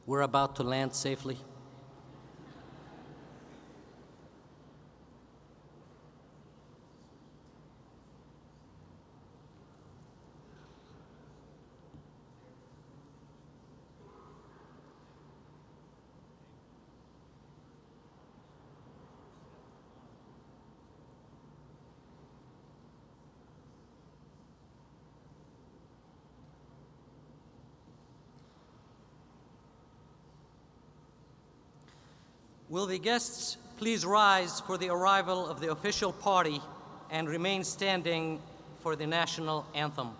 we're about to land safely? Will the guests please rise for the arrival of the official party and remain standing for the national anthem?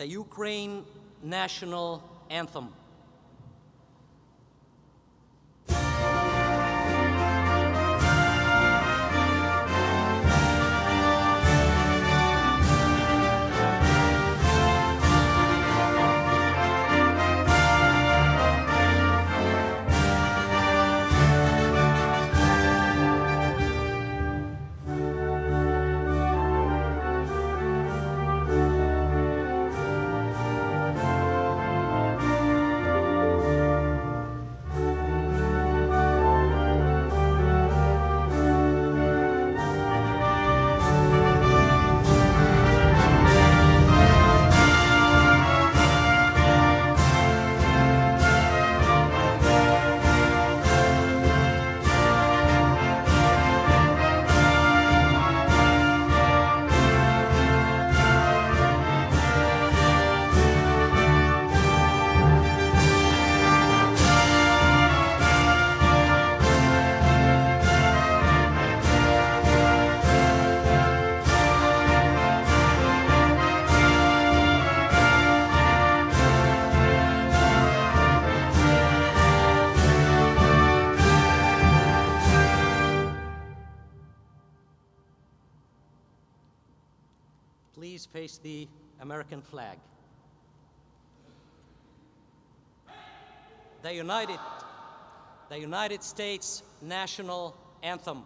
The Ukraine national anthem. Please face the American flag. The United States national anthem.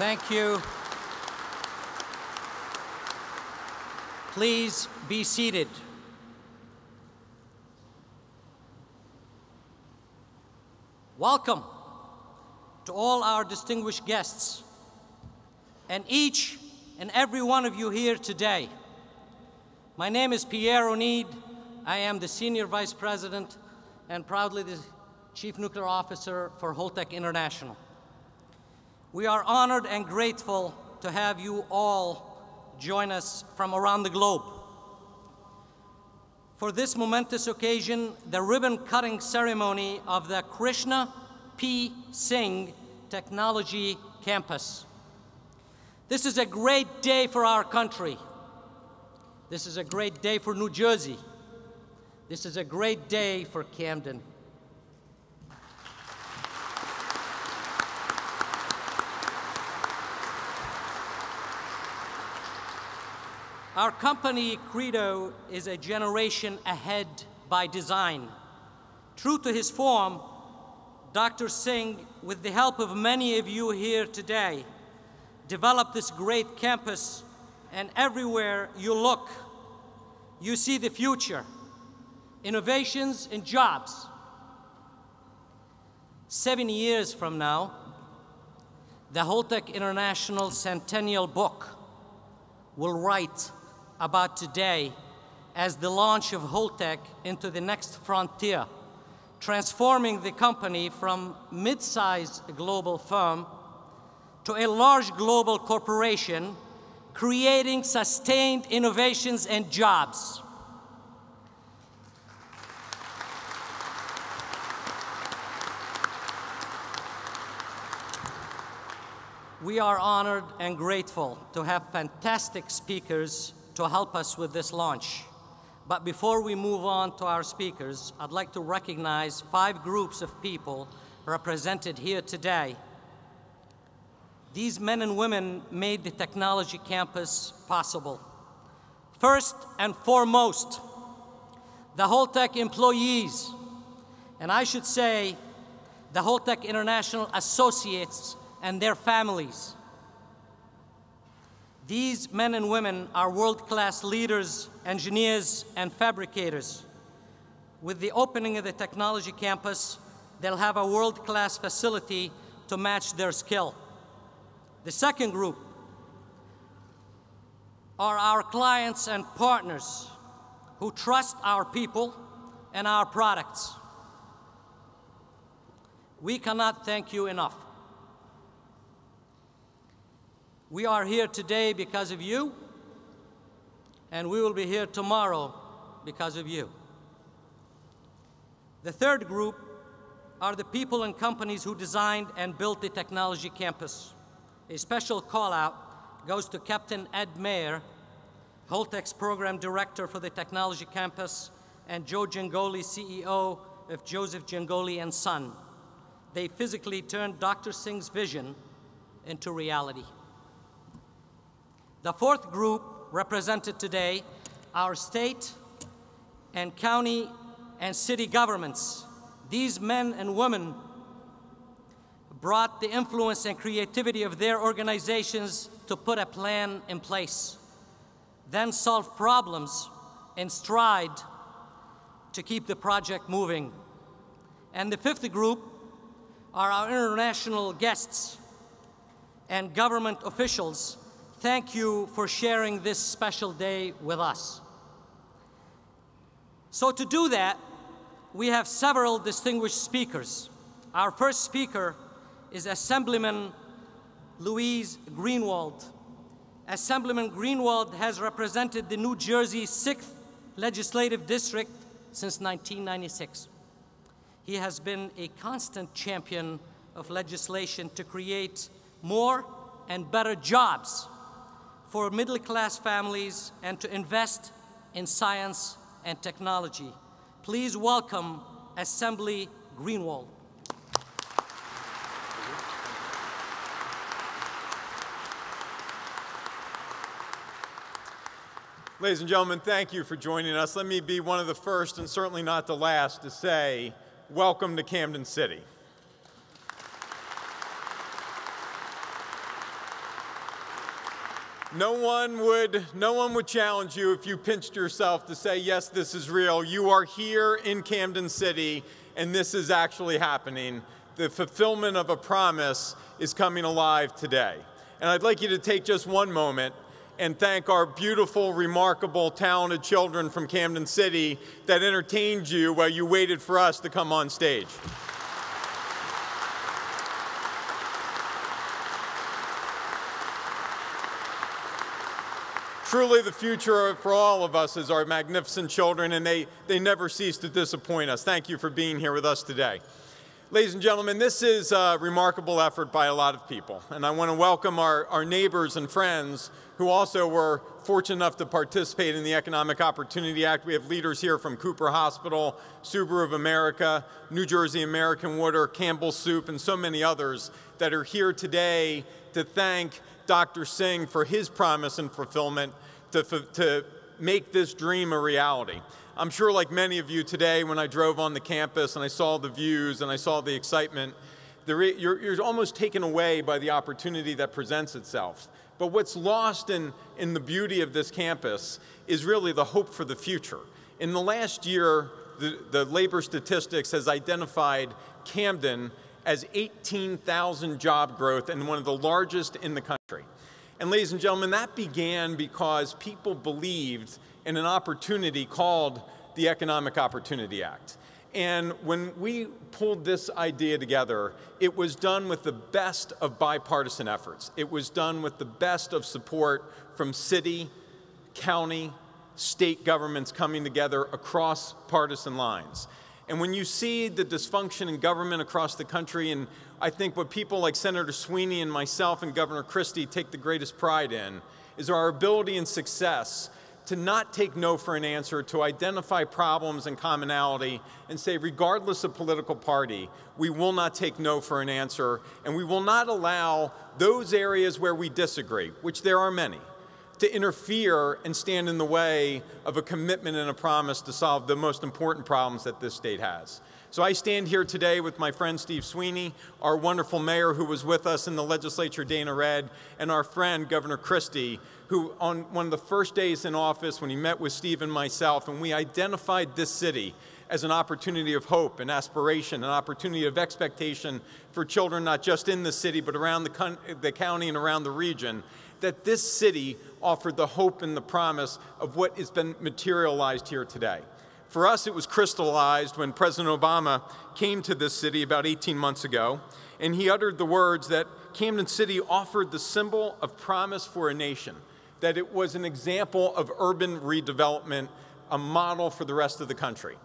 Thank you. Please be seated. Welcome to all our distinguished guests and each and every one of you here today. My name is Pierre Onid. I am the Senior Vice President and proudly the Chief Nuclear Officer for Holtec International. We are honored and grateful to have you all join us from around the globe. For this momentous occasion, the ribbon-cutting ceremony of the Krishna P. Singh Technology Campus. This is a great day for our country. This is a great day for New Jersey. This is a great day for Camden. Our company credo is a generation ahead by design. True to his form, Dr. Singh, with the help of many of you here today, developed this great campus, and everywhere you look, you see the future, innovations and jobs. 70 years from now, the Holtec International Centennial Book will write about today as the launch of Holtec into the next frontier, transforming the company from mid-sized global firm to a large global corporation, creating sustained innovations and jobs. We are honored and grateful to have fantastic speakers to help us with this launch. But before we move on to our speakers, I'd like to recognize 5 groups of people represented here today. These men and women made the technology campus possible. First and foremost, the Holtec employees, and I should say the Holtec International associates and their families. These men and women are world-class leaders, engineers, and fabricators. With the opening of the technology campus, they'll have a world-class facility to match their skill. The second group are our clients and partners who trust our people and our products. We cannot thank you enough. We are here today because of you, and we will be here tomorrow because of you. The third group are the people and companies who designed and built the technology campus. A special call-out goes to Captain Ed Mayer, Holtec's Program Director for the Technology Campus, and Joe Gengoli, CEO of Joseph Gengoli and Son. They physically turned Dr. Singh's vision into reality. The fourth group represented today our state and county and city governments. These men and women brought the influence and creativity of their organizations to put a plan in place, then solve problems and strive to keep the project moving. And the fifth group are our international guests and government officials. Thank you for sharing this special day with us. So to do that, we have several distinguished speakers. Our first speaker is Assemblyman Louise Greenwald. Assemblyman Greenwald has represented the New Jersey 6th Legislative District since 1996. He has been a constant champion of legislation to create more and better jobs for middle-class families and to invest in science and technology. Please welcome Assembly Greenwald. Ladies and gentlemen, thank you for joining us. Let me be one of the first, and certainly not the last, to say, welcome to Camden City. No one would challenge you if you pinched yourself to say, yes, this is real. You are here in Camden City, and this is actually happening. The fulfillment of a promise is coming alive today. And I'd like you to take just one moment and thank our beautiful, remarkable, talented children from Camden City that entertained you while you waited for us to come on stage. Truly, the future for all of us is our magnificent children, and they never cease to disappoint us. Thank you for being here with us today. Ladies and gentlemen, this is a remarkable effort by a lot of people, and I want to welcome our neighbors and friends who also were fortunate enough to participate in the Economic Opportunity Act. We have leaders here from Cooper Hospital, Subaru of America, New Jersey American Water, Campbell's Soup, and so many others that are here today to thank Dr. Singh for his promise and fulfillment to make this dream a reality. I'm sure like many of you today, when I drove on the campus and I saw the views and I saw the excitement, you're almost taken away by the opportunity that presents itself. But what's lost in the beauty of this campus is really the hope for the future. In the last year, the labor statistics has identified Camden as 18,000 job growth and one of the largest in the country. And ladies and gentlemen, that began because people believed in an opportunity called the Economic Opportunity Act. And when we pulled this idea together, it was done with the best of bipartisan efforts. It was done with the best of support from city, county, state governments coming together across partisan lines. And when you see the dysfunction in government across the country, and I think what people like Senator Sweeney and myself and Governor Christie take the greatest pride in, is our ability and success to not take no for an answer, to identify problems and commonality and say, regardless of political party, we will not take no for an answer, and we will not allow those areas where we disagree, which there are many, to interfere and stand in the way of a commitment and a promise to solve the most important problems that this state has. So I stand here today with my friend Steve Sweeney, our wonderful mayor who was with us in the legislature, Dana Red, and our friend Governor Christie, who on one of the first days in office when he met with Steve and myself, and we identified this city as an opportunity of hope and aspiration, an opportunity of expectation for children not just in the city but around the county and around the region, that this city offered the hope and the promise of what has been materialized here today. For us, it was crystallized when President Obama came to this city about 18 months ago, and he uttered the words that Camden City offered the symbol of promise for a nation, that it was an example of urban redevelopment, a model for the rest of the country.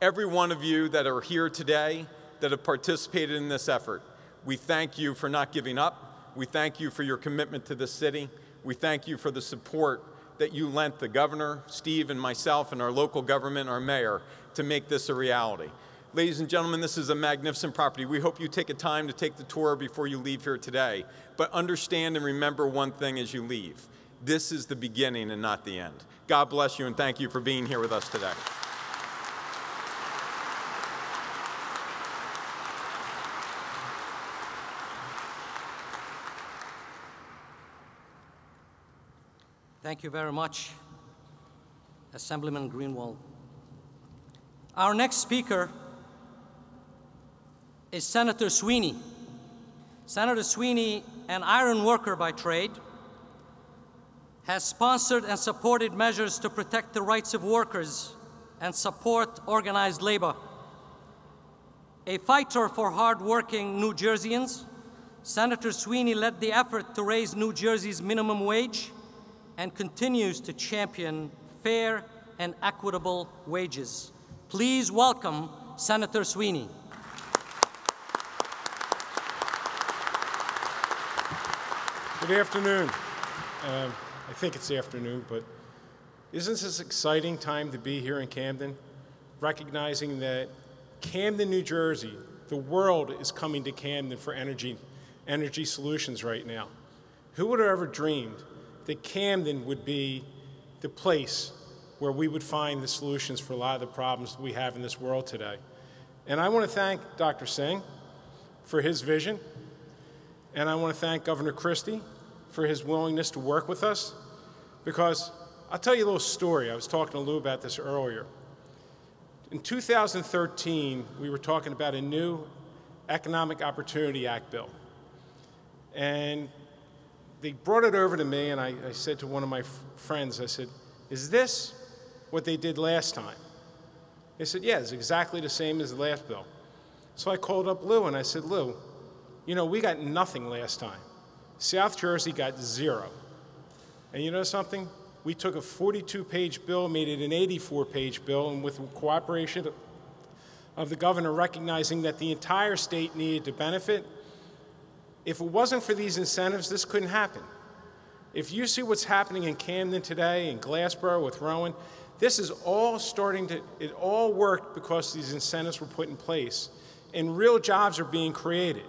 Every one of you that are here today that have participated in this effort, we thank you for not giving up. We thank you for your commitment to this city. We thank you for the support that you lent the governor, Steve, and myself, and our local government, our mayor, to make this a reality. Ladies and gentlemen, this is a magnificent property. We hope you take a time to take the tour before you leave here today. But understand and remember one thing as you leave. This is the beginning and not the end. God bless you, and thank you for being here with us today. Thank you very much, Assemblyman Greenwald. Our next speaker is Senator Sweeney. Senator Sweeney, an iron worker by trade, has sponsored and supported measures to protect the rights of workers and support organized labor. A fighter for hard-working New Jerseyans, Senator Sweeney led the effort to raise New Jersey's minimum wage and continues to champion fair and equitable wages. Please welcome Senator Sweeney. Good afternoon. I think it's afternoon, but isn't this an exciting time to be here in Camden? Recognizing that Camden, New Jersey, the world is coming to Camden for energy solutions right now. Who would have ever dreamed that Camden would be the place where we would find the solutions for a lot of the problems we have in this world today? And I want to thank Dr. Singh for his vision, and I want to thank Governor Christie for his willingness to work with us, because I'll tell you a little story. I was talking to Lou about this earlier. In 2013, we were talking about a new Economic Opportunity Act bill. And they brought it over to me, and I said to one of my friends, I said, is this what they did last time? They said, yeah, it's exactly the same as the last bill. So I called up Lou, and I said, Lou, you know, we got nothing last time. South Jersey got 0. And you know something? We took a 42-page bill, made it an 84-page bill, and with cooperation of the governor recognizing that the entire state needed to benefit, if it wasn't for these incentives, this couldn't happen. If you see what's happening in Camden today, in Glassboro with Rowan, this is all it all worked because these incentives were put in place. And real jobs are being created.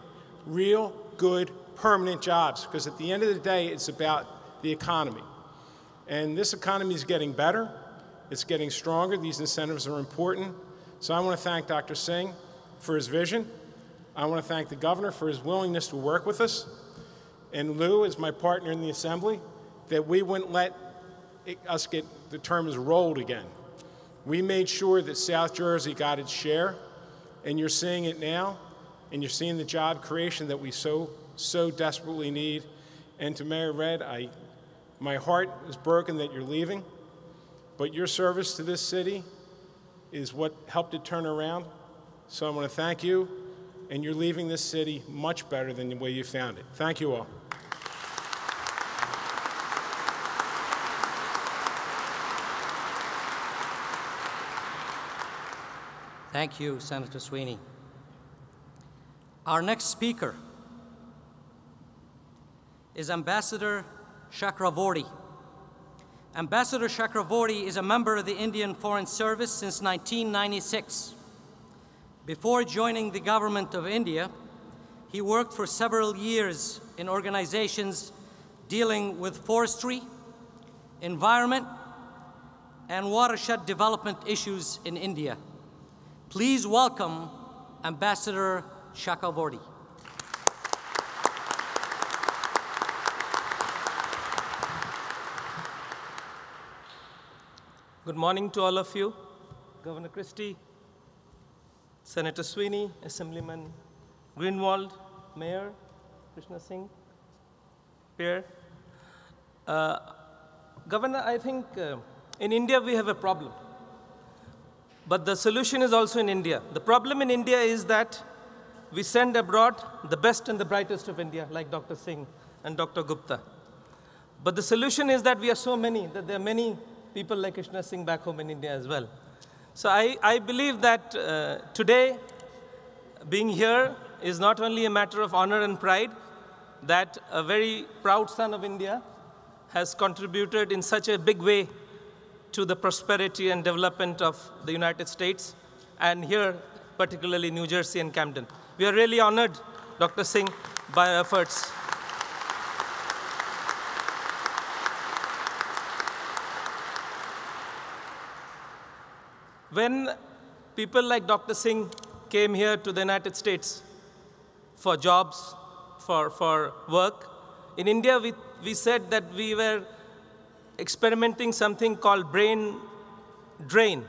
Real, good, permanent jobs. Because at the end of the day, it's about the economy. And this economy is getting better. It's getting stronger. These incentives are important. So I want to thank Dr. Singh for his vision. I want to thank the governor for his willingness to work with us. And Lou, as my partner in the assembly, that we wouldn't let us get the terms rolled again. We made sure that South Jersey got its share, and you're seeing it now, and you're seeing the job creation that we so desperately need. And to Mayor Red, my heart is broken that you're leaving, but your service to this city is what helped it turn around. So I want to thank you, and you're leaving this city much better than the way you found it. Thank you all. Thank you, Senator Sweeney. Our next speaker is Ambassador Chakravorty. Ambassador Chakravorty is a member of the Indian Foreign Service since 1996. Before joining the government of India, he worked for several years in organizations dealing with forestry, environment, and watershed development issues in India. Please welcome Ambassador Chakravorty. Good morning to all of you. Governor Christie, Senator Sweeney, Assemblyman Greenwald, Mayor Krishna Singh, Pierre. Governor, I think in India we have a problem. But the solution is also in India. The problem in India is that we send abroad the best and the brightest of India, like Dr. Singh and Dr. Gupta. But the solution is that we are so many, that there are many people like Krishna Singh back home in India as well. So I believe that today, being here is not only a matter of honor and pride, that a very proud son of India has contributed in such a big way to the prosperity and development of the United States, and here, particularly New Jersey and Camden. We are really honored, Dr. Singh, by our efforts. When people like Dr. Singh came here to the United States for jobs, for work, in India we said that we were experimenting something called brain drain.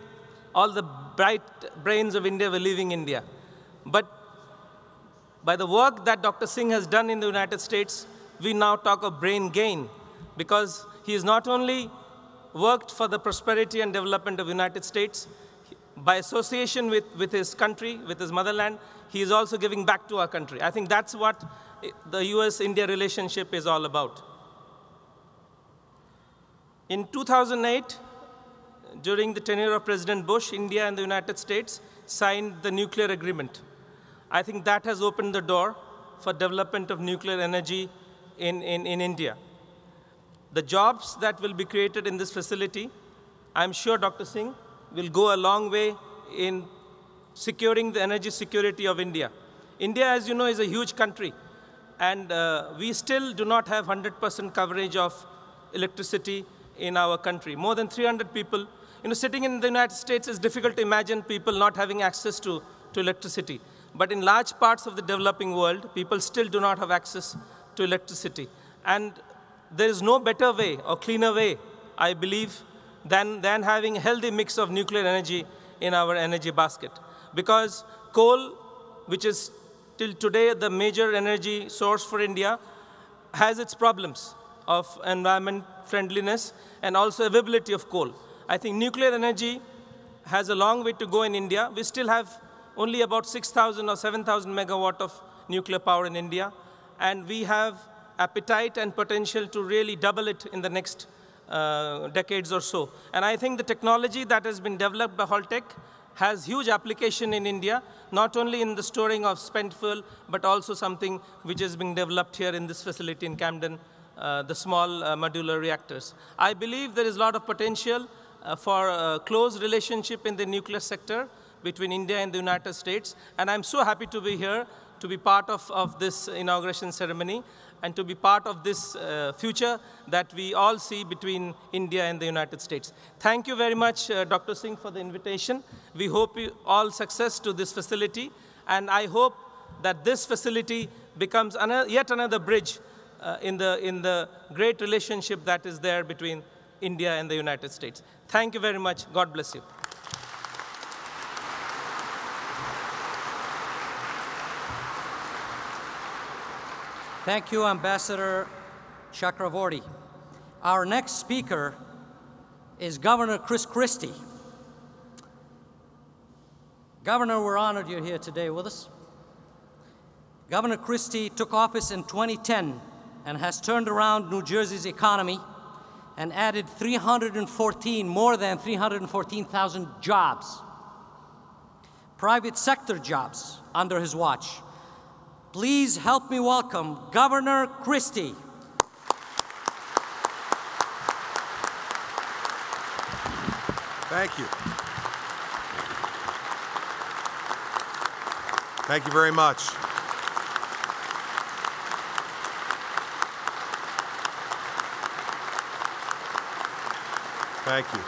All the bright brains of India were leaving India. But by the work that Dr. Singh has done in the United States, we now talk of brain gain, because he has not only worked for the prosperity and development of the United States, by association with his country, with his motherland, he is also giving back to our country. I think that's what the US-India relationship is all about. In 2008, during the tenure of President Bush, India and the United States signed the nuclear agreement. I think that has opened the door for development of nuclear energy in India. The jobs that will be created in this facility, I'm sure Dr. Singh will go a long way in securing the energy security of India. India, as you know, is a huge country, and we still do not have 100% coverage of electricity in our country. More than 300 people, sitting in the United States, it's difficult to imagine people not having access to electricity. But in large parts of the developing world, people still do not have access to electricity. And there is no better way or cleaner way, I believe, than having a healthy mix of nuclear energy in our energy basket. Because coal, which is till today the major energy source for India, has its problems of environment friendliness and also availability of coal. I think nuclear energy has a long way to go in India. We still have only about 6,000 or 7,000 megawatt of nuclear power in India, and we have appetite and potential to really double it in the next decades or so. And I think the technology that has been developed by Holtec has huge application in India, not only in the storing of spent fuel, but also something which is being developed here in this facility in Camden, the small modular reactors. I believe there is a lot of potential for a close relationship in the nuclear sector between India and the United States. And I'm so happy to be here, to be part of this inauguration ceremony, and to be part of this future that we all see between India and the United States. Thank you very much, Dr. Singh, for the invitation. We hope you all success to this facility, and I hope that this facility becomes yet another bridge in the great relationship that is there between India and the United States. Thank you very much. God bless you. Thank you, Ambassador Chakravorty. Our next speaker is Governor Chris Christie. Governor, we're honored you're here today with us. Governor Christie took office in 2010 and has turned around New Jersey's economy and added more than 314,000 jobs, private sector jobs, under his watch. Please help me welcome Governor Christie. Thank you. Thank you very much. Thank you.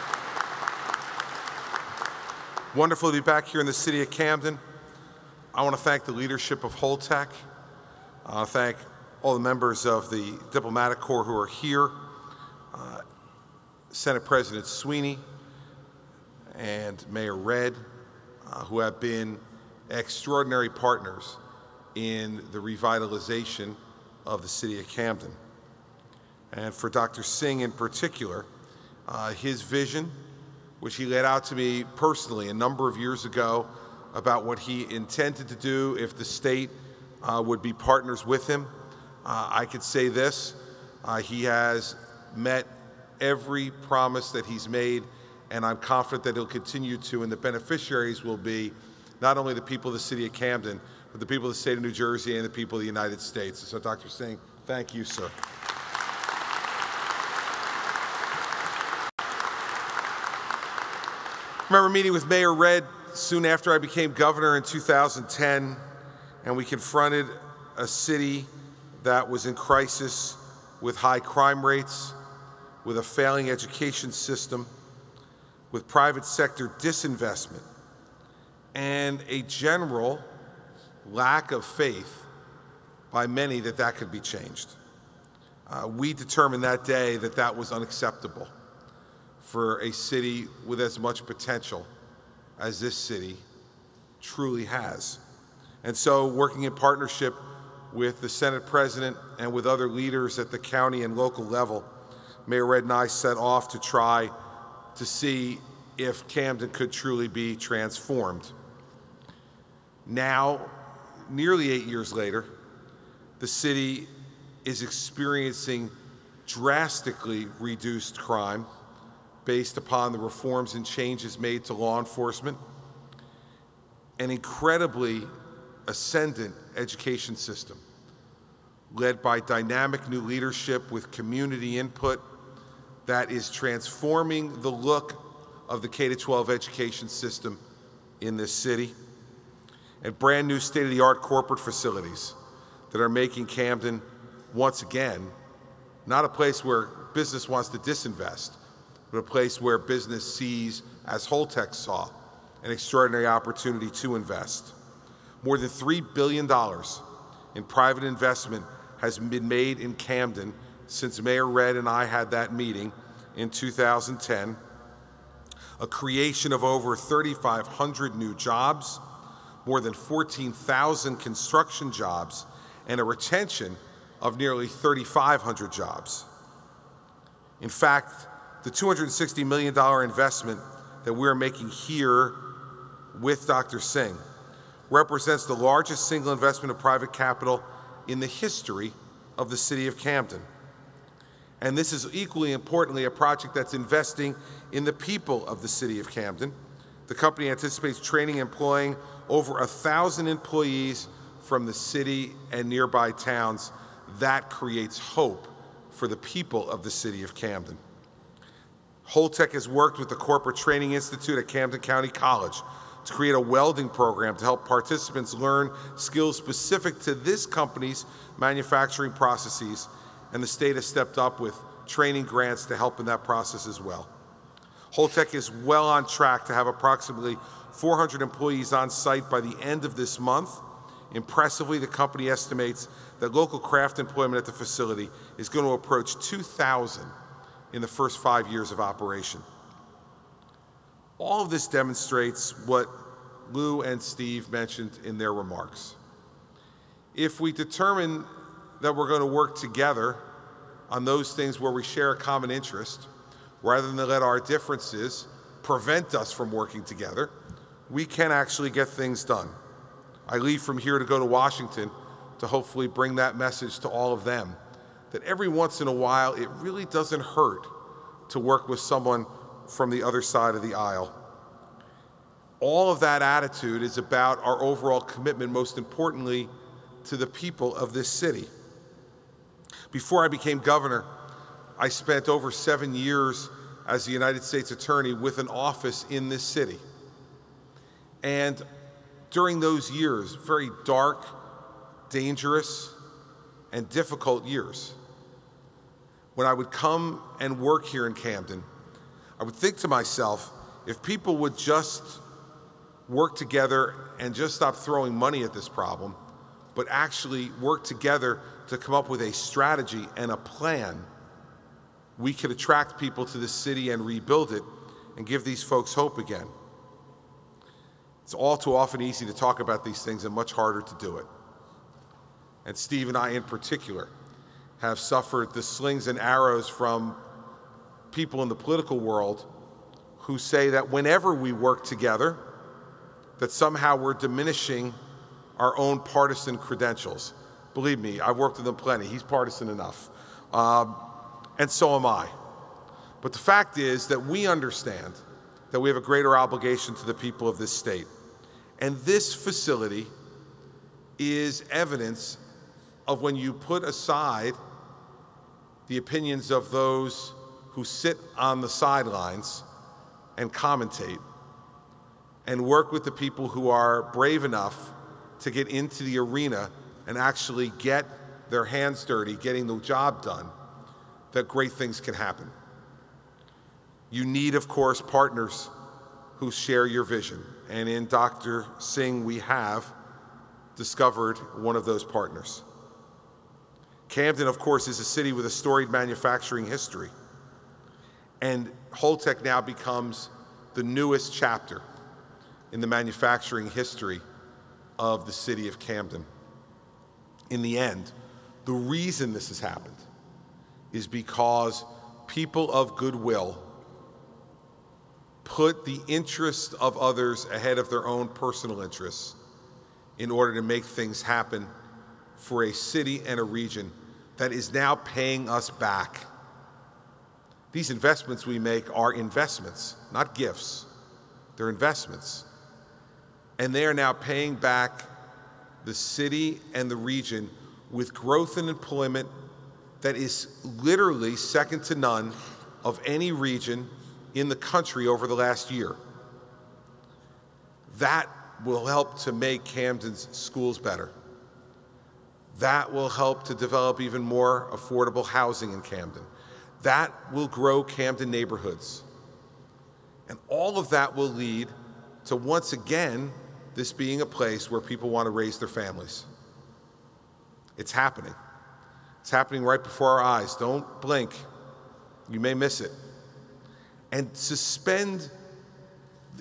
Wonderful to be back here in the city of Camden. I want to thank the leadership of Holtec. I want to thank all the members of the Diplomatic Corps who are here, Senate President Sweeney and Mayor Redd, who have been extraordinary partners in the revitalization of the city of Camden. And for Dr. Singh in particular, his vision, which he laid out to me personally a number of years ago, about what he intended to do if the state would be partners with him. I could say this, he has met every promise that he's made, and I'm confident that he'll continue to, and the beneficiaries will be not only the people of the city of Camden, but the people of the state of New Jersey and the people of the United States. So Dr. Singh, thank you, sir. I remember meeting with Mayor Redd soon after I became governor in 2010, and we confronted a city that was in crisis with high crime rates, with a failing education system, with private sector disinvestment, and a general lack of faith by many that that could be changed. We determined that day that that was unacceptable for a city with as much potential as this city truly has. And so, working in partnership with the Senate President and with other leaders at the county and local level, Mayor Redd and I set off to try to see if Camden could truly be transformed. Now, nearly 8 years later, the city is experiencing drastically reduced crime based upon the reforms and changes made to law enforcement, an incredibly ascendant education system led by dynamic new leadership with community input that is transforming the look of the K-12 education system in this city, and brand new state-of-the-art corporate facilities that are making Camden, once again, not a place where business wants to disinvest, but a place where business sees, as Holtec saw, an extraordinary opportunity to invest. More than $3 billion in private investment has been made in Camden since Mayor Red and I had that meeting in 2010, a creation of over 3,500 new jobs, more than 14,000 construction jobs, and a retention of nearly 3,500 jobs. In fact, the $260 million investment that we're making here with Dr. Singh represents the largest single investment of private capital in the history of the city of Camden. And this is equally importantly a project that's investing in the people of the city of Camden. The company anticipates training and employing over 1,000 employees from the city and nearby towns. That creates hope for the people of the city of Camden. Holtec has worked with the Corporate Training Institute at Camden County College to create a welding program to help participants learn skills specific to this company's manufacturing processes, and the state has stepped up with training grants to help in that process as well. Holtec is well on track to have approximately 400 employees on site by the end of this month. Impressively, the company estimates that local craft employment at the facility is going to approach 2,000 in the first 5 years of operation. All of this demonstrates what Lou and Steve mentioned in their remarks. If we determine that we're going to work together on those things where we share a common interest, rather than let our differences prevent us from working together, we can actually get things done. I leave from here to go to Washington to hopefully bring that message to all of them, that every once in a while it really doesn't hurt to work with someone from the other side of the aisle. All of that attitude is about our overall commitment, most importantly, to the people of this city. Before I became governor, I spent over 7 years as the United States Attorney with an office in this city. And during those years, very dark, dangerous, and difficult years, when I would come and work here in Camden, I would think to myself, if people would just work together and just stop throwing money at this problem, but actually work together to come up with a strategy and a plan, we could attract people to the city and rebuild it and give these folks hope again. It's all too often easy to talk about these things and much harder to do it. And Steve and I in particular have suffered the slings and arrows from people in the political world who say that whenever we work together, that somehow we're diminishing our own partisan credentials. Believe me, I've worked with him plenty. He's partisan enough. And so am I. But the fact is that we understand that we have a greater obligation to the people of this state. And this facility is evidence of when you put aside the opinions of those who sit on the sidelines and commentate and work with the people who are brave enough to get into the arena and actually get their hands dirty, getting the job done, that great things can happen. You need, of course, partners who share your vision. And in Dr. Singh, we have discovered one of those partners. Camden, of course, is a city with a storied manufacturing history. And Holtec now becomes the newest chapter in the manufacturing history of the city of Camden. In the end, the reason this has happened is because people of goodwill put the interest of others ahead of their own personal interests in order to make things happen for a city and a region that is now paying us back. These investments we make are investments, not gifts. They're investments. And they are now paying back the city and the region with growth and employment that is literally second to none of any region in the country over the last year. That will help to make Camden's schools better. That will help to develop even more affordable housing in Camden. That will grow Camden neighborhoods. And all of that will lead to, once again, this being a place where people want to raise their families. It's happening. It's happening right before our eyes. Don't blink. You may miss it. And suspend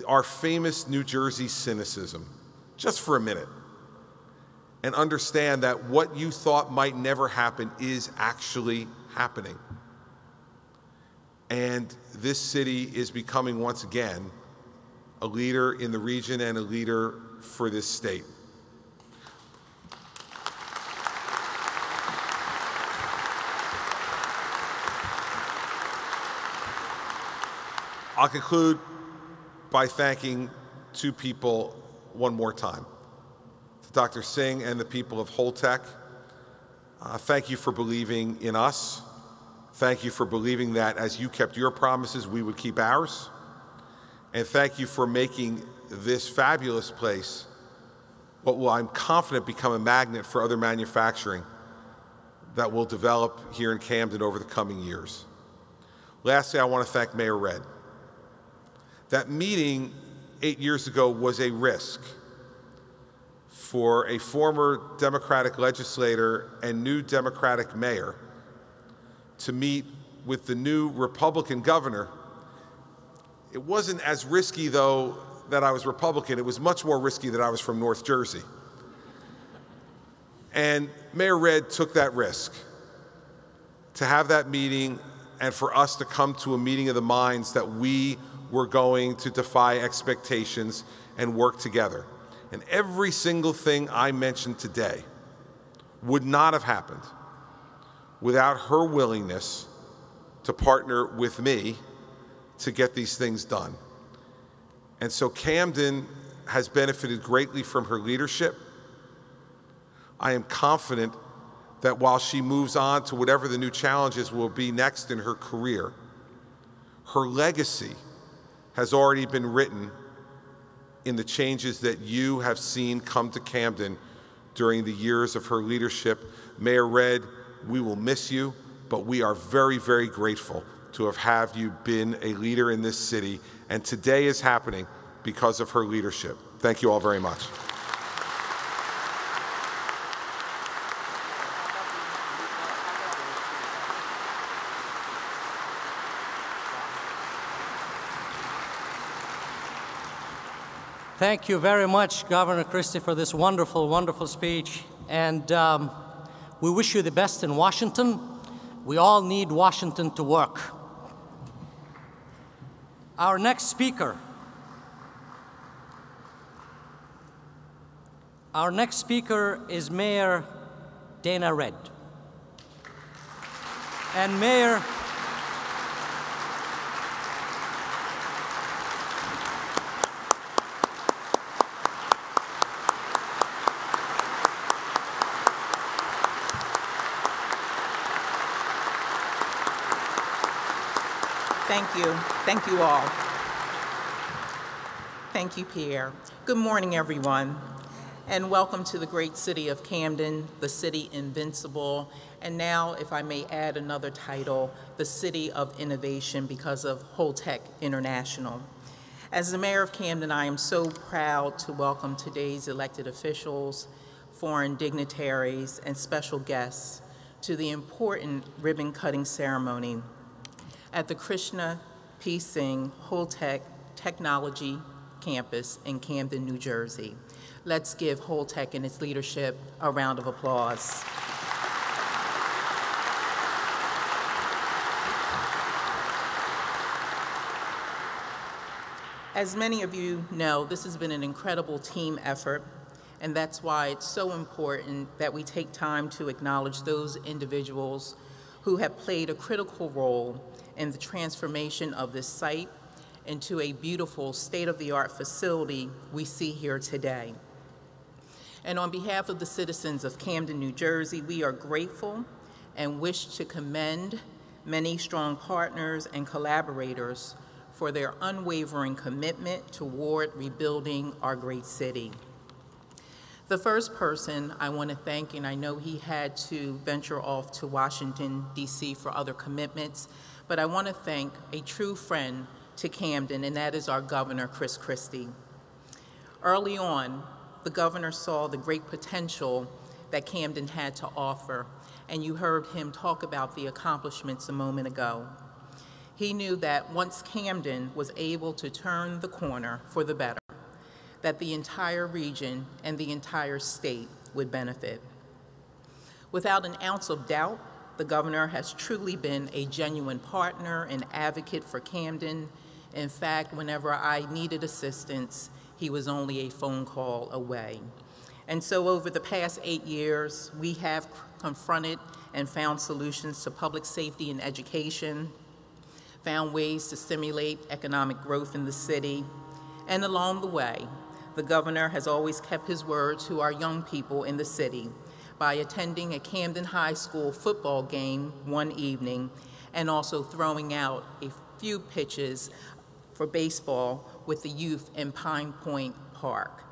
our famous New Jersey cynicism just for a minute and understand that what you thought might never happen is actually happening. And this city is becoming, once again, a leader in the region and a leader for this state. I'll conclude by thanking two people one more time. To Dr. Singh and the people of Holtec, thank you for believing in us. Thank you for believing that as you kept your promises, we would keep ours. And thank you for making this fabulous place what will, I'm confident, become a magnet for other manufacturing that will develop here in Camden over the coming years. Lastly, I want to thank Mayor Redd. That meeting 8 years ago was a risk for a former Democratic legislator and new Democratic mayor to meet with the new Republican governor. It wasn't as risky, though, that I was Republican. It was much more risky that I was from North Jersey. And Mayor Redd took that risk to have that meeting and for us to come to a meeting of the minds that we were going to defy expectations and work together. And every single thing I mentioned today would not have happened without her willingness to partner with me to get these things done. And so Camden has benefited greatly from her leadership. I am confident that while she moves on to whatever the new challenges will be next in her career, her legacy has already been written in the changes that you have seen come to Camden during the years of her leadership. Mayor Redd, we will miss you, but we are very, very grateful to have you been a leader in this city, and today is happening because of her leadership. Thank you all very much. Thank you very much, Governor Christie, for this wonderful, wonderful speech. And we wish you the best in Washington. We all need Washington to work. Our next speaker is Mayor Dana Redd. And Mayor, Thank you. Thank you all. Thank you, Pierre. Good morning, everyone, and welcome to the great city of Camden, the city invincible, and now, if I may add another title, the city of innovation because of Holtec International. As the mayor of Camden, I am so proud to welcome today's elected officials, foreign dignitaries, and special guests to the important ribbon-cutting ceremony at the Krishna P. Singh Holtec Technology Campus in Camden, New Jersey. Let's give Holtec and its leadership a round of applause. As many of you know, this has been an incredible team effort, and that's why it's so important that we take time to acknowledge those individuals who have played a critical role in the transformation of this site into a beautiful state-of-the-art facility we see here today. And on behalf of the citizens of Camden, New Jersey, we are grateful and wish to commend many strong partners and collaborators for their unwavering commitment toward rebuilding our great city. The first person I want to thank, and I know he had to venture off to Washington, D.C. for other commitments, but I want to thank a true friend to Camden, and that is our governor, Chris Christie. Early on, the governor saw the great potential that Camden had to offer, and you heard him talk about the accomplishments a moment ago. He knew that once Camden was able to turn the corner for the better, that the entire region and the entire state would benefit. Without an ounce of doubt, the governor has truly been a genuine partner and advocate for Camden. In fact, whenever I needed assistance, he was only a phone call away. And so over the past 8 years, we have confronted and found solutions to public safety and education, found ways to stimulate economic growth in the city, and along the way, the governor has always kept his word to our young people in the city by attending a Camden High School football game one evening and also throwing out a few pitches for baseball with the youth in Pine Point Park.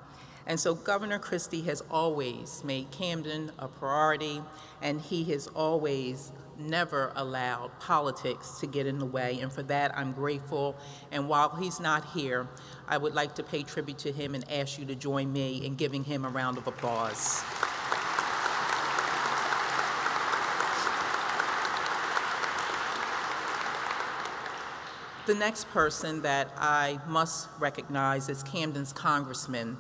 And so Governor Christie has always made Camden a priority, and he has always never allowed politics to get in the way, and for that I'm grateful. And while he's not here, I would like to pay tribute to him and ask you to join me in giving him a round of applause. The next person that I must recognize is Camden's Congressman,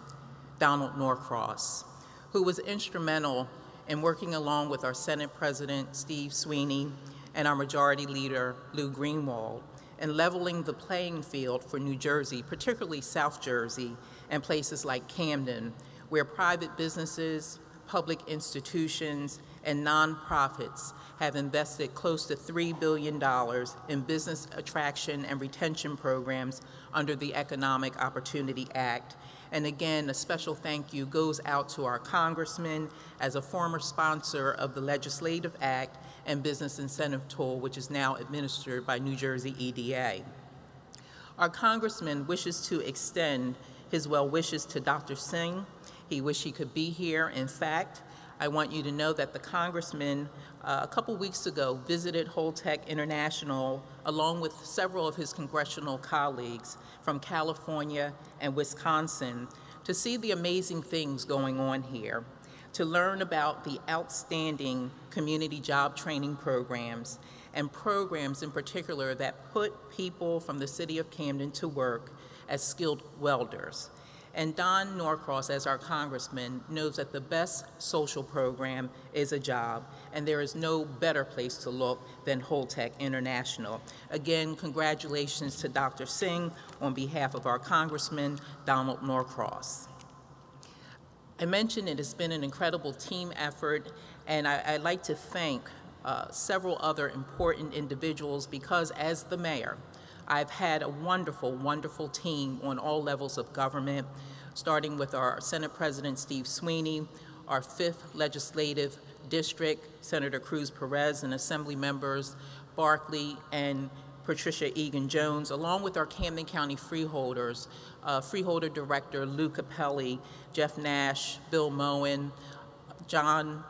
Donald Norcross, who was instrumental in working along with our Senate President, Steve Sweeney, and our Majority Leader, Lou Greenwald, in leveling the playing field for New Jersey, particularly South Jersey, and places like Camden, where private businesses, public institutions, and nonprofits have invested close to $3 billion in business attraction and retention programs under the Economic Opportunity Act. And again, a special thank you goes out to our congressman as a former sponsor of the Legislative Act and Business Incentive Tool, which is now administered by New Jersey EDA. Our congressman wishes to extend his well wishes to Dr. Singh. He wished he could be here. In fact, I want you to know that the congressman a couple weeks ago visited Holtec International along with several of his congressional colleagues from California and Wisconsin to see the amazing things going on here, to learn about the outstanding community job training programs and programs in particular that put people from the city of Camden to work as skilled welders. And Don Norcross, as our congressman, knows that the best social program is a job, and there is no better place to look than Holtec International. Again, congratulations to Dr. Singh on behalf of our congressman, Donald Norcross. I mentioned it has been an incredible team effort, and I'd like to thank several other important individuals because as the mayor, I've had a wonderful, wonderful team on all levels of government, starting with our Senate President Steve Sweeney, our 5th Legislative District, Senator Cruz Perez, and Assembly members Barkley and Patricia Egan-Jones, along with our Camden County freeholders, Freeholder Director Lou Capelli, Jeff Nash, Bill Moen, John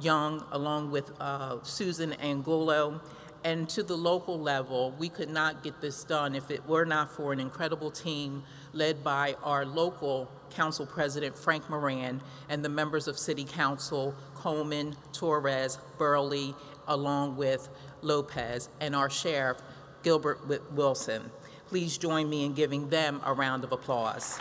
Young, along with Susan Angulo. And to the local level, we could not get this done if it were not for an incredible team led by our local council president, Frank Moran, and the members of City Council, Coleman, Torres, Burley, along with Lopez, and our sheriff, Gilbert Wilson. Please join me in giving them a round of applause.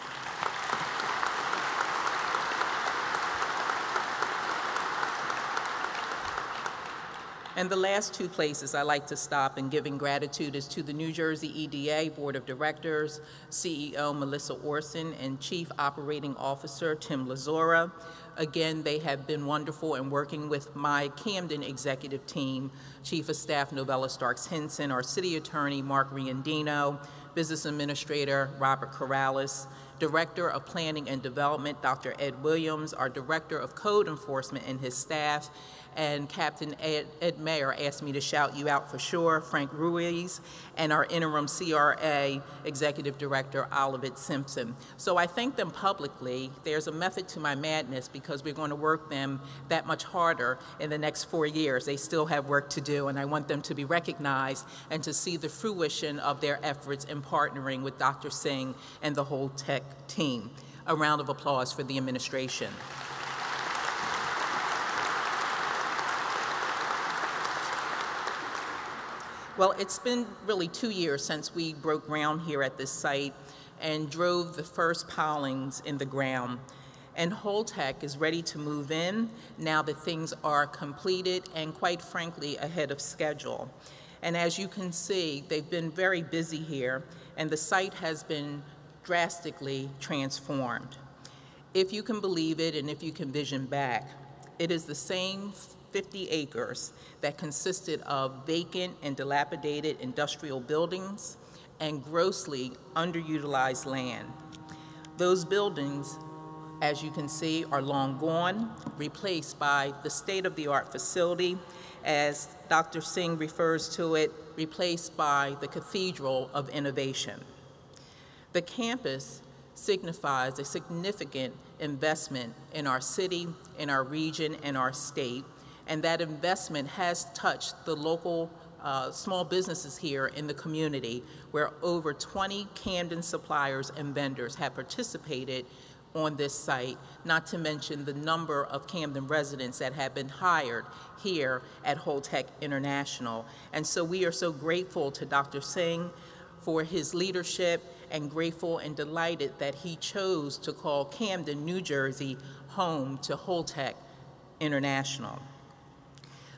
And the last two places I like to stop in giving gratitude is to the New Jersey EDA Board of Directors, CEO Melissa Orson, and Chief Operating Officer Tim Lazora. Again, they have been wonderful in working with my Camden executive team, Chief of Staff Novella Starks-Hinson, our City Attorney Mark Riandino, Business Administrator Robert Corrales, Director of Planning and Development Dr. Ed Williams, our Director of Code Enforcement and his staff, and Captain Ed Mayer asked me to shout you out for sure, Frank Ruiz, and our interim CRA Executive Director, Olivet Simpson. So I thank them publicly. There's a method to my madness because we're going to work them that much harder in the next 4 years. They still have work to do, and I want them to be recognized and to see the fruition of their efforts in partnering with Dr. Singh and the whole tech team. A round of applause for the administration. Well, it's been really 2 years since we broke ground here at this site and drove the first pilings in the ground. And Holtec is ready to move in now that things are completed and, quite frankly, ahead of schedule. And as you can see, they've been very busy here, and the site has been drastically transformed. If you can believe it, and if you can vision back, it is the same 50 acres that consisted of vacant and dilapidated industrial buildings and grossly underutilized land. Those buildings, as you can see, are long gone, replaced by the state-of-the-art facility, as Dr. Singh refers to it, replaced by the Cathedral of Innovation. The campus signifies a significant investment in our city, in our region, and our state, and that investment has touched the local small businesses here in the community, where over 20 Camden suppliers and vendors have participated on this site, not to mention the number of Camden residents that have been hired here at Holtec International. And so we are so grateful to Dr. Singh for his leadership, and grateful and delighted that he chose to call Camden, New Jersey, home to Holtec International.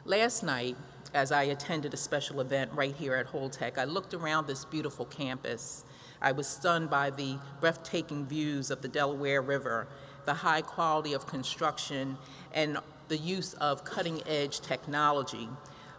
Last night, as I attended a special event right here at Holtec, I looked around this beautiful campus. I was stunned by the breathtaking views of the Delaware River, the high quality of construction, and the use of cutting-edge technology.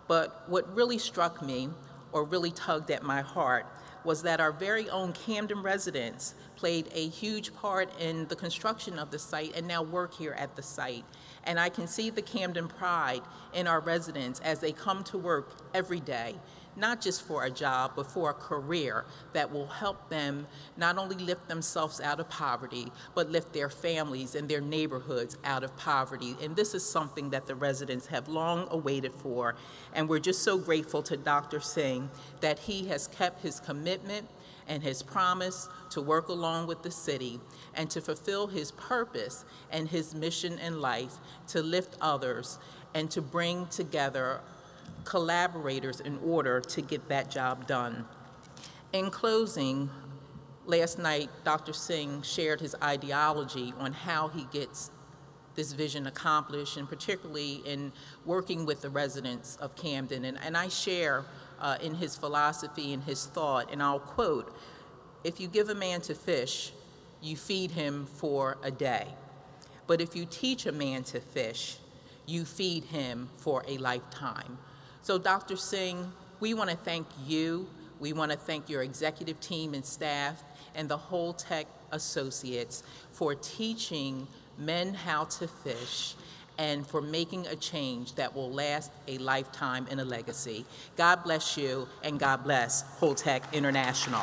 But what really struck me, or really tugged at my heart, was that our very own Camden residents played a huge part in the construction of the site and now work here at the site. And I can see the Camden pride in our residents as they come to work every day, not just for a job, but for a career that will help them not only lift themselves out of poverty, but lift their families and their neighborhoods out of poverty. And this is something that the residents have long awaited for. And we're just so grateful to Dr. Singh that he has kept his commitment and his promise to work along with the city and to fulfill his purpose and his mission in life to lift others and to bring together collaborators in order to get that job done. In closing, last night, Dr. Singh shared his ideology on how he gets this vision accomplished, and particularly in working with the residents of Camden. And I share in his philosophy and his thought, and I'll quote, "If you give a man to fish, you feed him for a day. But if you teach a man to fish, you feed him for a lifetime." So Dr. Singh, we want to thank you. We want to thank your executive team and staff and the Holtec associates for teaching men how to fish and for making a change that will last a lifetime and a legacy. God bless you, and God bless Holtec International.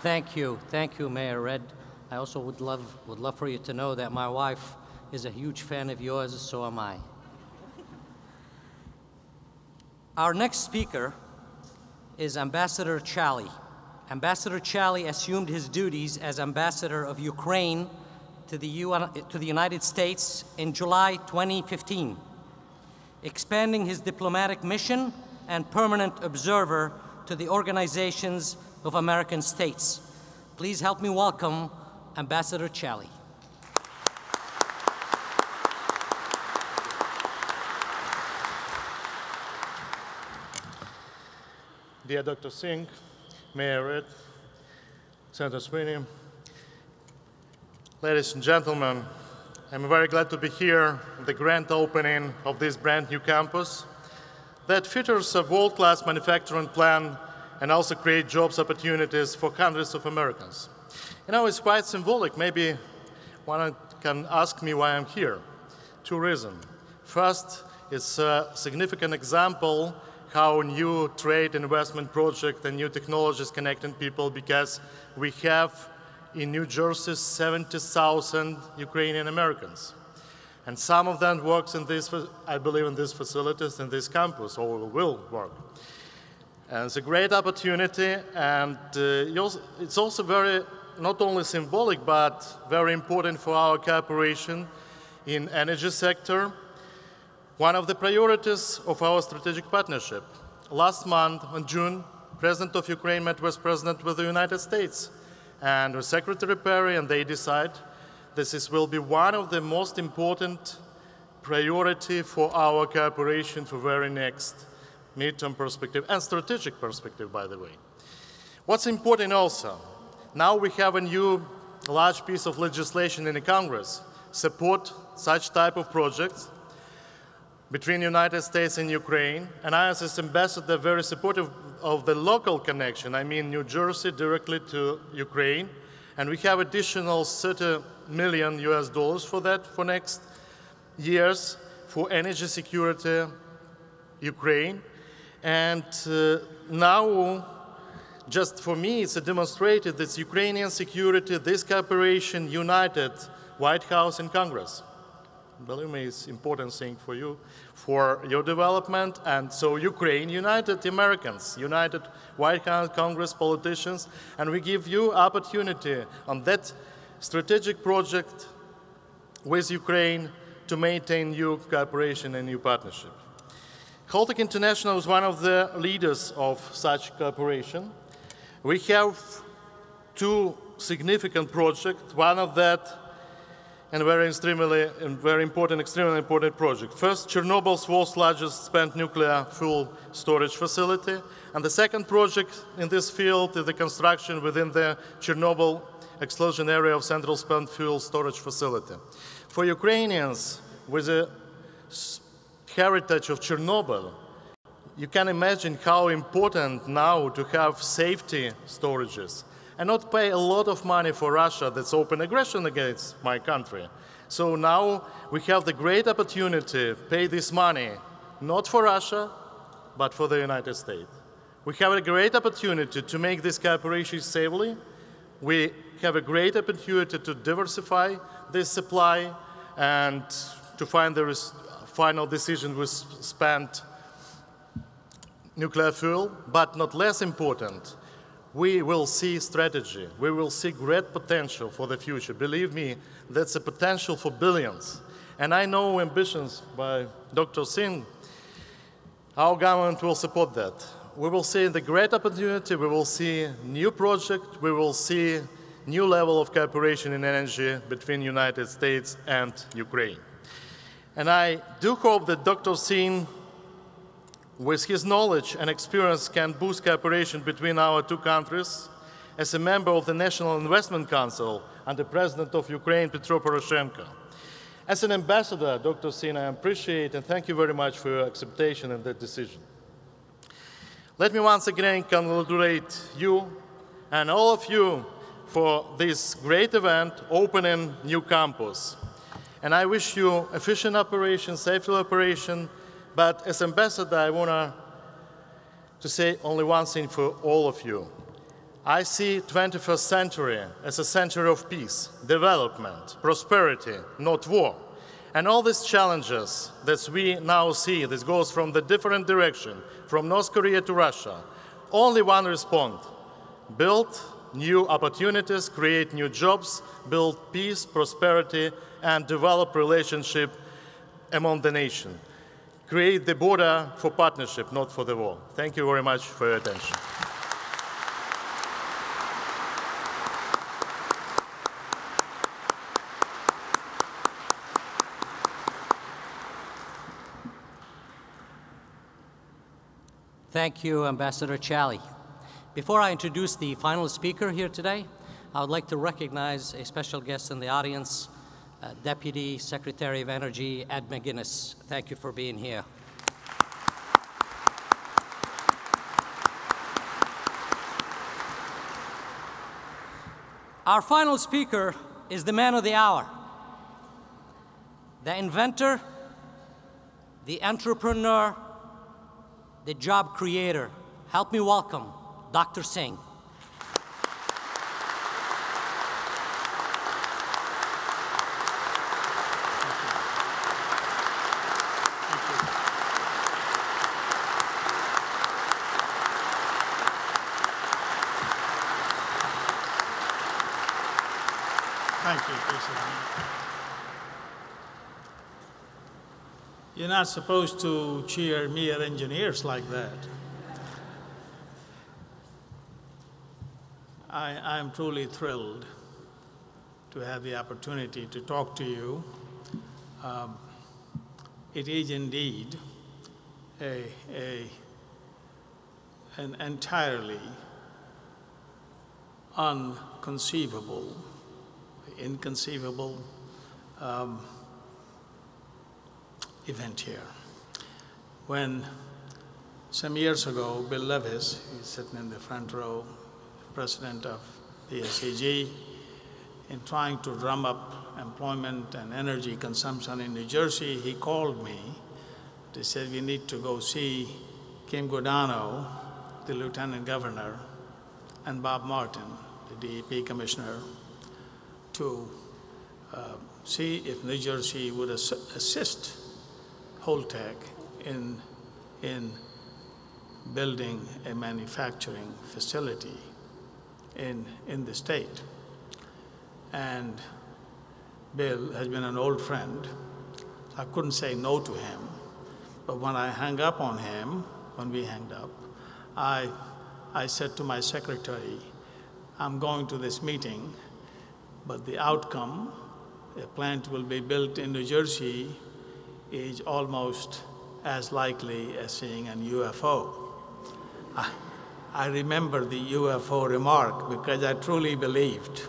Thank you, Mayor Red. I also would love for you to know that my wife is a huge fan of yours, so am I. Our next speaker is Ambassador Chali. Ambassador Chali assumed his duties as Ambassador of Ukraine to the United States in July 2015, expanding his diplomatic mission and permanent observer to the Organizations of American States. Please help me welcome Ambassador Chali. Dear Dr. Singh, Mayor Red, Senator Sweeney, ladies and gentlemen, I'm very glad to be here at the grand opening of this brand new campus that features a world-class manufacturing plant and also create jobs opportunities for hundreds of Americans. You know, it's quite symbolic. Maybe one can ask me why I'm here. Two reasons. First, it's a significant example how new trade investment project and new technologies connecting people, because we have in New Jersey 70,000 Ukrainian Americans. And some of them works in this, I believe, in these facilities, in this campus, or will work. And it's a great opportunity, and it's also very not only symbolic, but very important for our cooperation in energy sector. One of the priorities of our strategic partnership. Last month, in June, President of Ukraine met with President of the United States and with Secretary Perry, and they decide this will be one of the most important priority for our cooperation for very next midterm perspective and strategic perspective, by the way. What's important also, now we have a new large piece of legislation in the Congress, support such type of projects between the United States and Ukraine, and I as ambassador very supportive of the local connection, I mean New Jersey directly to Ukraine, and we have additional $30 million for that for next years for energy security Ukraine. And now, just for me, it's demonstrated that Ukrainian security, this cooperation united White House and Congress. Believe me, it's an important thing for you, for your development. And so Ukraine united Americans, united White House, Congress, politicians, and we give you opportunity on that strategic project with Ukraine to maintain new cooperation and new partnership. Holtec International is one of the leaders of such cooperation. We have two significant projects, one of that and very important, extremely important project. First, Chernobyl's world's largest spent nuclear fuel storage facility, and the second project in this field is the construction within the Chernobyl exclusion area of central spent fuel storage facility. For Ukrainians with the heritage of Chernobyl, you can imagine how important now to have safety storages and not pay a lot of money for Russia that's open aggression against my country. So now we have the great opportunity to pay this money, not for Russia, but for the United States. We have a great opportunity to make this cooperation safely. We have a great opportunity to diversify this supply and to find the final decision with spent nuclear fuel, but not less important, we will see strategy. We will see great potential for the future. Believe me, that's a potential for billions. And I know ambitions by Dr. Singh. Our government will support that. We will see the great opportunity, we will see new project, we will see new level of cooperation in energy between the United States and Ukraine. And I do hope that Dr. Singh, with his knowledge and experience, can boost cooperation between our two countries. As a member of the National Investment Council and the President of Ukraine, Petro Poroshenko. As an ambassador, Dr. Singh, I appreciate and thank you very much for your acceptation and that decision. Let me once again congratulate you and all of you for this great event, opening new campus. And I wish you efficient operation, safe operation. But as ambassador, I want to say only one thing for all of you. I see 21st century as a century of peace, development, prosperity, not war. And all these challenges that we now see, this goes from the different direction, from North Korea to Russia, only one response: build new opportunities, create new jobs, build peace, prosperity, and develop relationship among the nation. Create the border for partnership, not for the war. Thank you very much for your attention. Thank you, Ambassador Chally. Before I introduce the final speaker here today, I would like to recognize a special guest in the audience, Deputy Secretary of Energy, Ed McGuinness. Thank you for being here. Our final speaker is the man of the hour, the inventor, the entrepreneur, the job creator. Help me welcome Dr. Singh. Thank you. You're not supposed to cheer mere engineers like that. I am truly thrilled to have the opportunity to talk to you. It is indeed an entirely inconceivable event here. When some years ago, Bill Levis, he's sitting in the front row, president of the SCG, in trying to drum up employment and energy consumption in New Jersey, he called me. They said, we need to go see Kim Godano, the lieutenant governor, and Bob Martin, the DEP commissioner, to see if New Jersey would assist Holtec in building a manufacturing facility in the state. And Bill has been an old friend. I couldn't say no to him. But when I hung up on him, when we hung up, I said to my secretary, I'm going to this meeting, but the outcome, a plant will be built in New Jersey, is almost as likely as seeing an UFO. I remember the UFO remark because I truly believed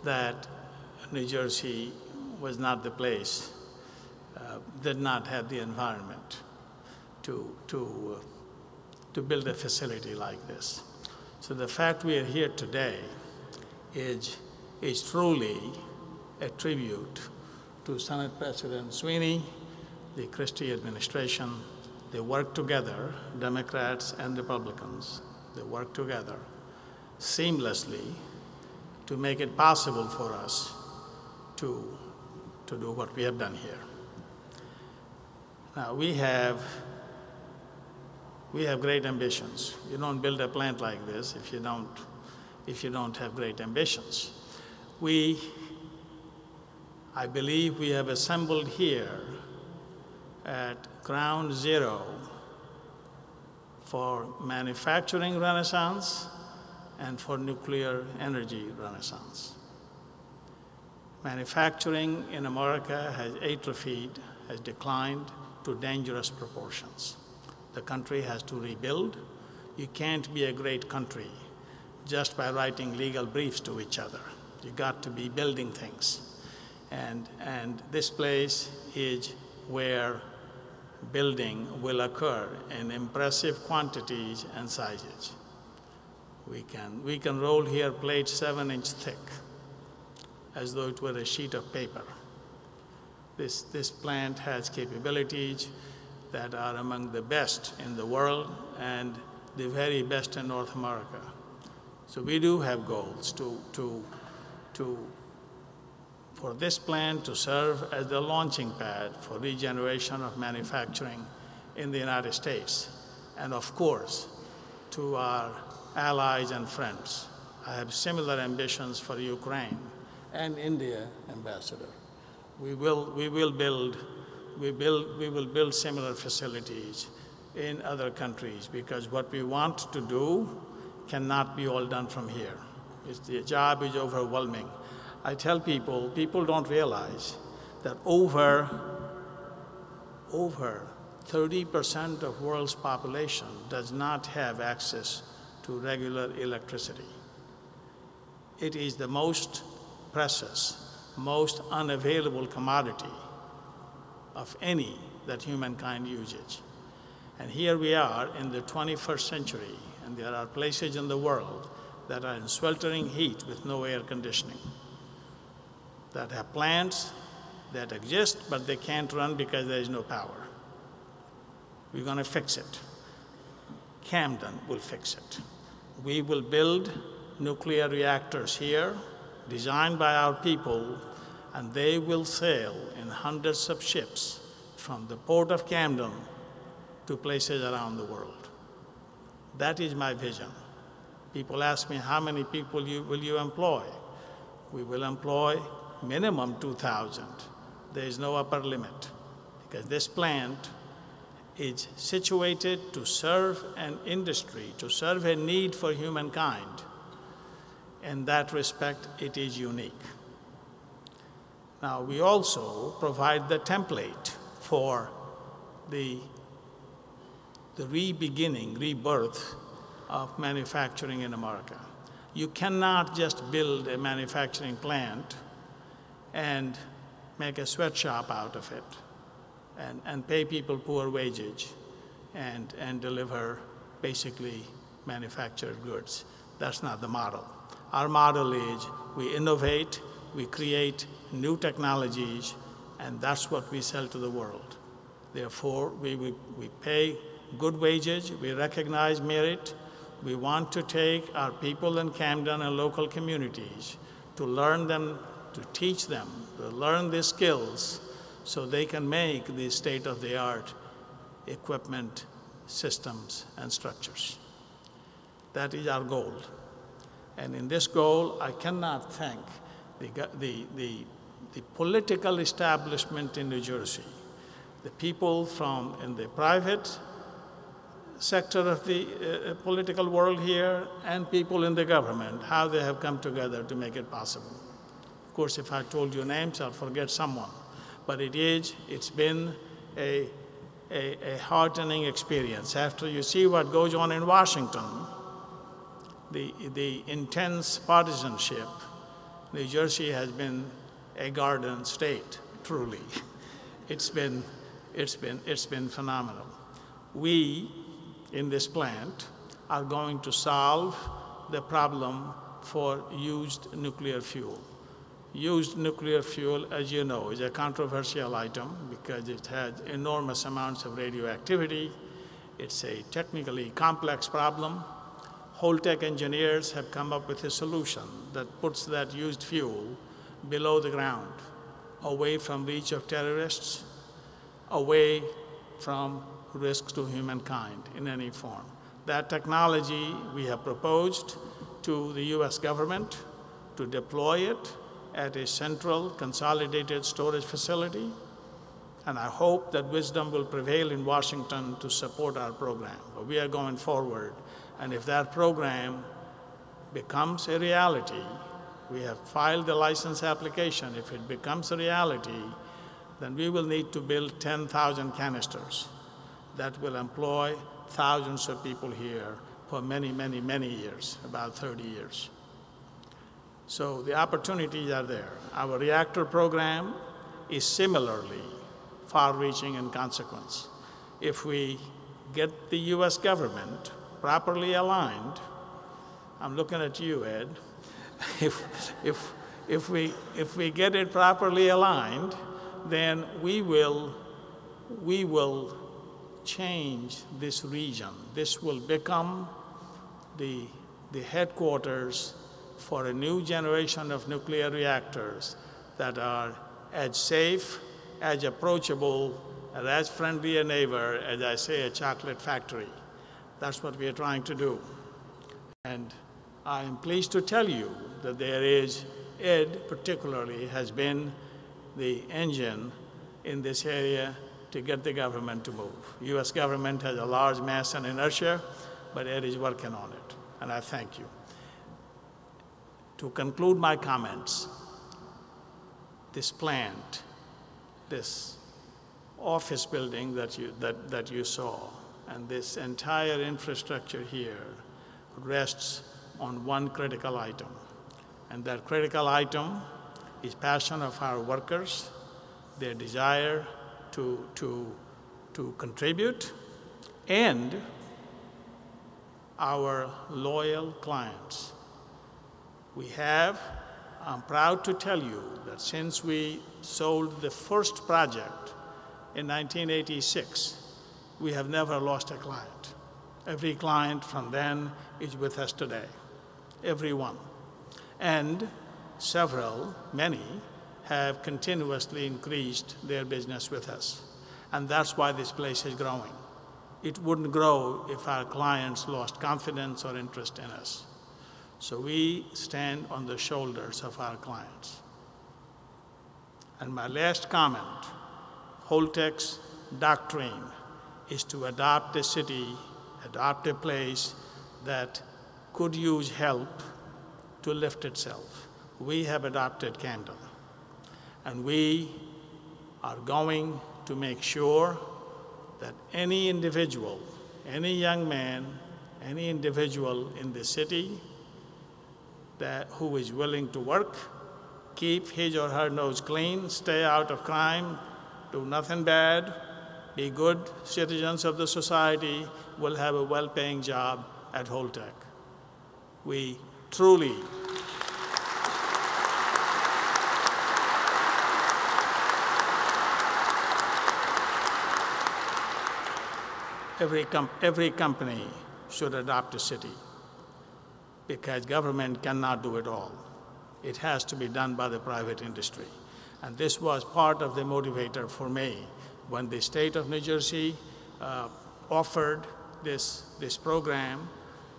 that New Jersey was not the place, did not have the environment to build a facility like this. So the fact we are here today is truly a tribute to Senate President Sweeney, the Christie administration. They worked together, Democrats and Republicans. They worked together seamlessly to make it possible for us to do what we have done here. Now, we have great ambitions. You don't build a plant like this if you don't have great ambitions. I believe we have assembled here at ground zero for manufacturing renaissance and for nuclear energy renaissance. Manufacturing in America has atrophied, has declined to dangerous proportions. The country has to rebuild. You can't be a great country just by writing legal briefs to each other. You got to be building things. And this place is where building will occur in impressive quantities and sizes. We can roll here plates 7-inch thick, as though it were a sheet of paper. This plant has capabilities that are among the best in the world and the very best in North America. So we do have goals for this plant to serve as the launching pad for regeneration of manufacturing in the United States. And of course, to our allies and friends. I have similar ambitions for Ukraine and India, Ambassador. We will build similar facilities in other countries because what we want to do cannot be all done from here. The job is overwhelming. I tell people don't realize that over 30% of world's population does not have access to regular electricity. It is the most precious, most unavailable commodity of any that humankind uses. And here we are in the 21st century, and there are places in the world that are in sweltering heat with no air conditioning, that have plants that exist, but they can't run because there is no power. We're going to fix it. Camden will fix it. We will build nuclear reactors here, designed by our people, and they will sail in hundreds of ships from the port of Camden to places around the world. That is my vision. People ask me, how many people will you employ? We will employ minimum 2,000. There is no upper limit because this plant is situated to serve an industry, to serve a need for humankind. In that respect, it is unique. Now, we also provide the template for the rebirth of manufacturing in America. You cannot just build a manufacturing plant and make a sweatshop out of it and pay people poor wages and deliver basically manufactured goods. That's not the model. Our model is we innovate, we create new technologies, and that's what we sell to the world. Therefore, we pay good wages, we recognize merit. We want to take our people in Camden and local communities to learn them, to teach them, to learn these skills so they can make these state-of-the-art equipment, systems, and structures. That is our goal. And in this goal, I cannot thank the political establishment in New Jersey, the people from in the private sector of the political world here and people in the government, how they have come together to make it possible. Of course, if I told you names, I'll forget someone. But it's been a heartening experience. After you see what goes on in Washington, the intense partisanship, New Jersey has been a garden state, truly. It's been phenomenal. We, in this plant, are going to solve the problem for used nuclear fuel. Used nuclear fuel, as you know, is a controversial item because it has enormous amounts of radioactivity. It's a technically complex problem. Holtec engineers have come up with a solution that puts that used fuel below the ground, away from reach of terrorists, away from risks to humankind in any form. That technology we have proposed to the US government to deploy it at a central consolidated storage facility, and I hope that wisdom will prevail in Washington to support our program. But we are going forward, and if that program becomes a reality, we have filed the license application. If it becomes a reality, then we will need to build 10,000 canisters that will employ thousands of people here for many, many, many years, about 30 years. So the opportunities are there. Our reactor program is similarly far-reaching in consequence. If we get the US government properly aligned, I'm looking at you, Ed, if we get it properly aligned, then we will change this region. This will become the headquarters for a new generation of nuclear reactors that are as safe, as approachable, and as friendly a neighbor as, I say, a chocolate factory. That's what we are trying to do. And I am pleased to tell you that Ed particularly has been the engine in this area to get the government to move. US government has a large mass and inertia, but Ed is working on it, and I thank you. To conclude my comments, this plant, this office building that you saw, and this entire infrastructure here rests on one critical item. And that critical item is passion of our workers, their desire to contribute, and our loyal clients. I'm proud to tell you that since we sold the first project in 1986, we have never lost a client. Every client from then is with us today, every one. And many, have continuously increased their business with us. And that's why this place is growing. It wouldn't grow if our clients lost confidence or interest in us. So we stand on the shoulders of our clients. And my last comment, Holtec's doctrine is to adopt a city, adopt a place that could use help to lift itself. We have adopted Camden, and we are going to make sure that any individual, any young man, any individual in the city who is willing to work, keep his or her nose clean, stay out of crime, do nothing bad, be good citizens of the society, will have a well-paying job at Holtec. We truly every company should adopt a city, because government cannot do it all. It has to be done by the private industry. And this was part of the motivator for me when the state of New Jersey offered this program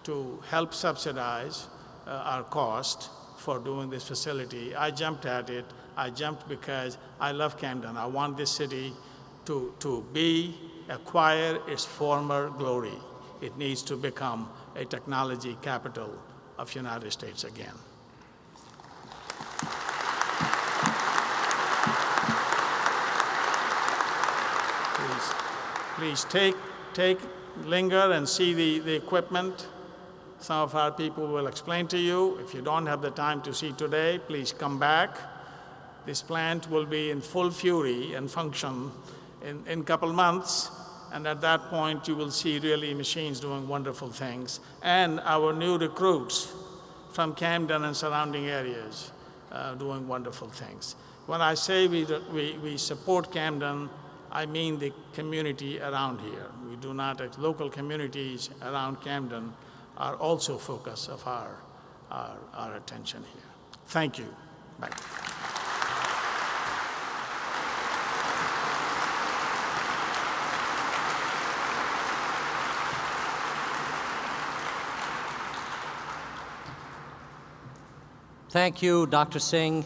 to help subsidize our cost for doing this facility. I jumped at it. I jumped because I love Camden. I want this city to acquire its former glory. It needs to become a technology capital of the United States again. Please linger and see the equipment. Some of our people will explain to you. If you don't have the time to see today, please come back. This plant will be in full fury and function in a couple months. And at that point, you will see really machines doing wonderful things. And our new recruits from Camden and surrounding areas doing wonderful things. When I say we support Camden, I mean the community around here. We do not, local communities around Camden are also focus of our attention here. Thank you. Bye. Thank you, Dr. Singh.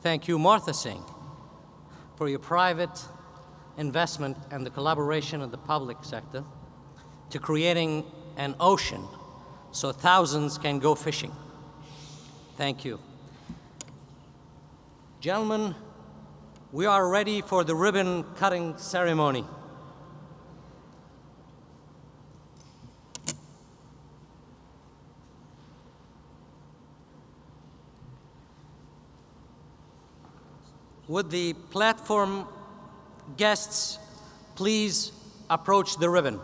Thank you, Martha Singh, for your private investment and the collaboration of the public sector to creating an ocean so thousands can go fishing. Thank you. Gentlemen, we are ready for the ribbon cutting ceremony. Would the platform guests please approach the ribbon?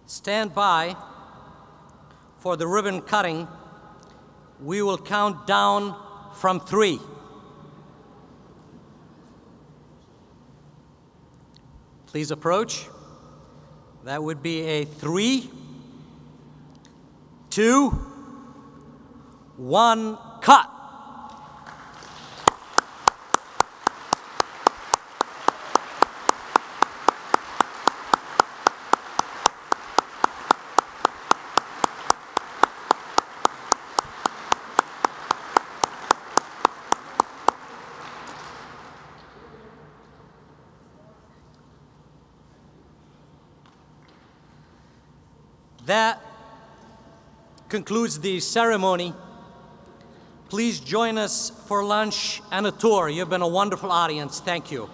Stand by for the ribbon cutting. We will count down from 3. Please approach. That would be a 3, 2, 1, cut. That concludes the ceremony. Please join us for lunch and a tour. You've been a wonderful audience. Thank you.